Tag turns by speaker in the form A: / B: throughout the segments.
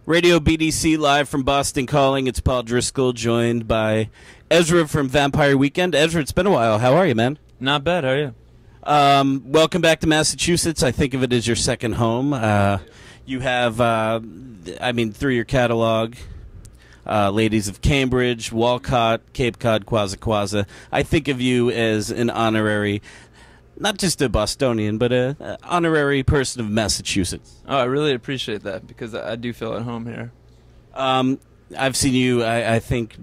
A: Radio BDC live from Boston calling. It's Paul Driscoll joined by Ezra from Vampire Weekend. Ezra, it's been a while. How are you, man?
B: Not bad. How are you?
A: Welcome back to Massachusetts. I think of it as your second home. You have, through your catalog, Ladies of Cambridge, Walcott, Cape Cod, Quasi Quasi. I think of you as an honorary, not just a Bostonian, but an honorary person of Massachusetts.
B: Oh, I really appreciate that because I do feel at home here.
A: I've seen you, I think,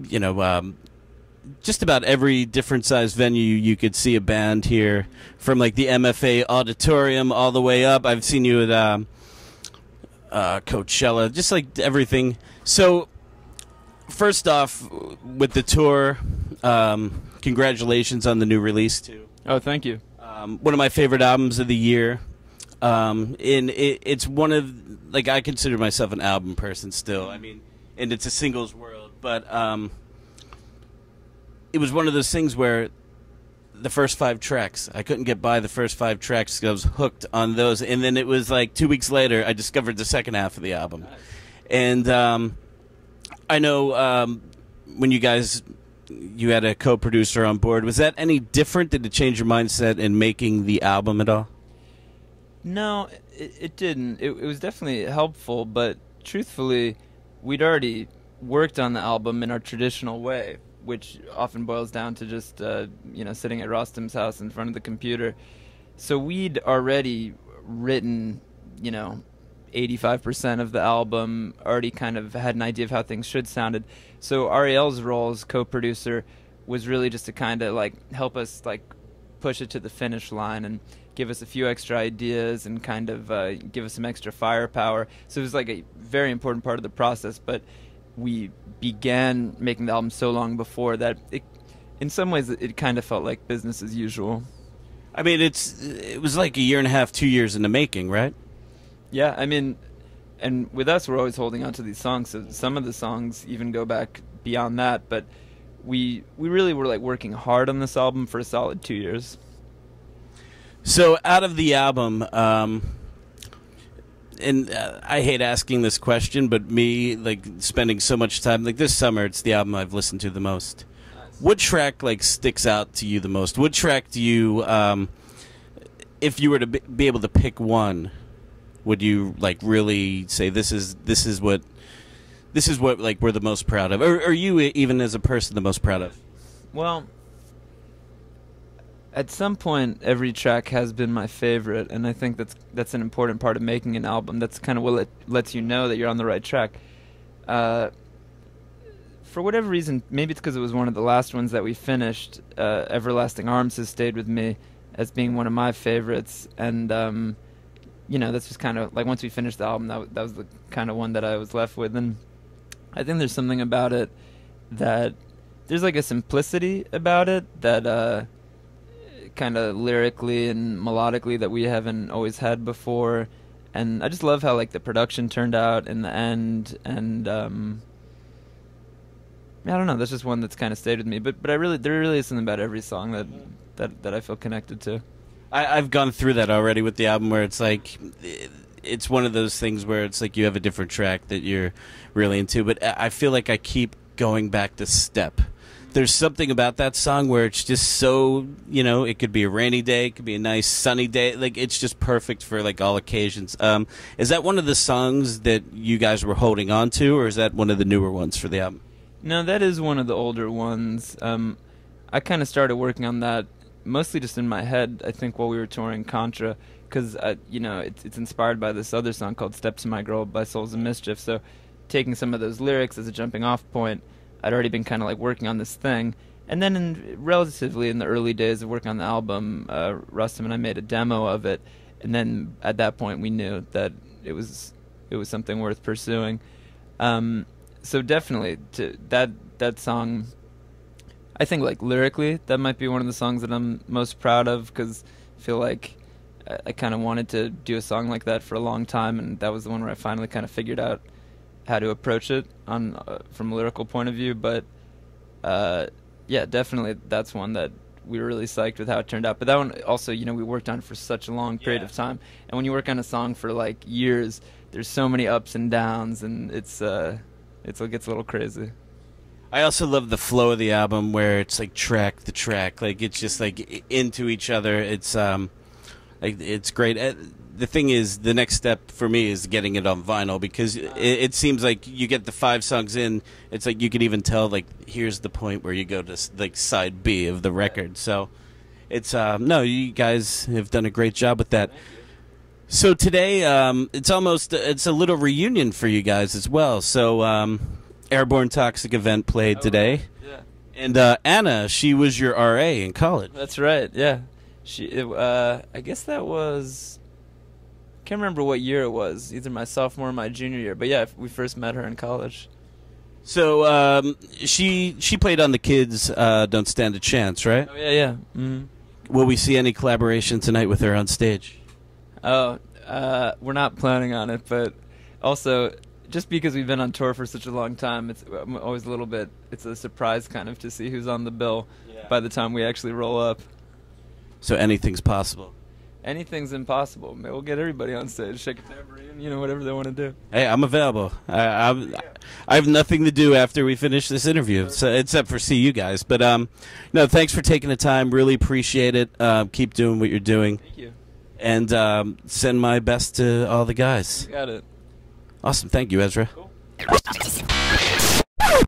A: just about every different size venue you could see a band here, from like the MFA Auditorium all the way up. I've seen you at Coachella, just like everything. So, first off, with the tour, congratulations on the new release too.
B: Oh, thank you.
A: One of my favorite albums of the year. It's one of, like, I consider myself an album person still. I mean, and it's a singles world, but it was one of those things where the first 5 tracks, I couldn't get by the first 5 tracks because I was hooked on those. And then it was like 2 weeks later, I discovered the second half of the album. Nice. And I know when you guys, you had a co-producer on board, was that any different? Did it change your mindset in making the album at all?
B: No, it didn't. It was definitely helpful, but truthfully, we'd already worked on the album in our traditional way, which often boils down to just sitting at Rostam's house in front of the computer. So we'd already written 85% of the album, already kind of had an idea of how things should sounded. So Ariel's role as co-producer was really just to kind of like help us like push it to the finish line and give us a few extra ideas and kind of give us some extra firepower. So it was like a very important part of the process, but we began making the album so long before that in some ways it kind of felt like business as usual.
A: I mean, it was like a year and a half, 2 years in the making, right?
B: Yeah, I mean, and with us, we're always holding on to these songs. So some of the songs even go back beyond that. But we really were like working hard on this album for a solid 2 years.
A: So out of the album, and I hate asking this question, but me like spending so much time, like this summer, it's the album I've listened to the most. Nice. What track like sticks out to you the most? What track do you, if you were to be able to pick one, would you like really say this is what like we're the most proud of, or are you even as a person the most proud of?
B: Well, at some point every track has been my favorite, and I think that's an important part of making an album. That's kind of what lets you know that you're on the right track. For whatever reason, maybe it's because it was one of the last ones that we finished, Everlasting Arms has stayed with me as being one of my favorites, and that's just kind of like once we finished the album, that was the kind of one that I was left with. And I think there's something about it that there's like a simplicity about it that kind of lyrically and melodically that we haven't always had before. And I just love how like the production turned out in the end. And I don't know, that's just one that's kind of stayed with me. But there really is something about every song that I feel connected to.
A: I've gone through that already with the album, where it's like it's one of those things where it's like you have a different track that you're really into, but I feel like I keep going back to Step. There's something about that song where it's just so, it could be a rainy day, it could be a nice sunny day, like it's just perfect for like all occasions. Is that one of the songs that you guys were holding on to, or is that one of the newer ones for the album?
B: No, that is one of the older ones. I kind of started working on that mostly just in my head, I think, while we were touring Contra, because it's inspired by this other song called "Step to My Girl" by Souls of Mischief. So taking some of those lyrics as a jumping off point, I'd already been kind of like working on this thing. And then relatively in the early days of working on the album, Rustam and I made a demo of it, and then at that point we knew that it was something worth pursuing. So definitely that song, I think, like lyrically, that might be one of the songs that I'm most proud of, because I feel like I kind of wanted to do a song like that for a long time, and that was the one where I finally kind of figured out how to approach it from a lyrical point of view. But yeah, definitely that's one that we were really psyched with how it turned out. But that one also, you know, we worked on for such a long period of time, and when you work on a song for like years, there's so many ups and downs, and it gets a little crazy.
A: I also love the flow of the album where it's like track to track, like it's just like into each other. It's like it's great. The thing is, the next step for me is getting it on vinyl, because it seems like you get the 5 songs in, it's like you can even tell like here's the point where you go to like side B of the record. So it's no, you guys have done a great job with that. So today it's a little reunion for you guys as well. So Airborne Toxic Event played today.
B: Yeah.
A: And Anna, she was your RA in college.
B: That's right. Yeah. I guess that was, can't remember what year it was, either my sophomore or my junior year. But yeah, we first met her in college.
A: So she played on the Kids Don't Stand a Chance, right?
B: Oh yeah, yeah. Mm-hmm.
A: Will we see any collaboration tonight with her on stage?
B: Oh, we're not planning on it, but also, just because we've been on tour for such a long time, I'm always a little bit, it's a surprise kind of to see who's on the bill by the time we actually roll up.
A: So anything's possible.
B: Anything's impossible. Maybe we'll get everybody on stage, shake a tambourine, you know, whatever they want to do.
A: Hey, I'm available. I have nothing to do after we finish this interview, so, except for see you guys. But no, thanks for taking the time. Really appreciate it. Keep doing what you're doing.
B: Thank you.
A: And send my best to all the guys.
B: Got it.
A: Awesome. Thank you, Ezra.
B: Cool.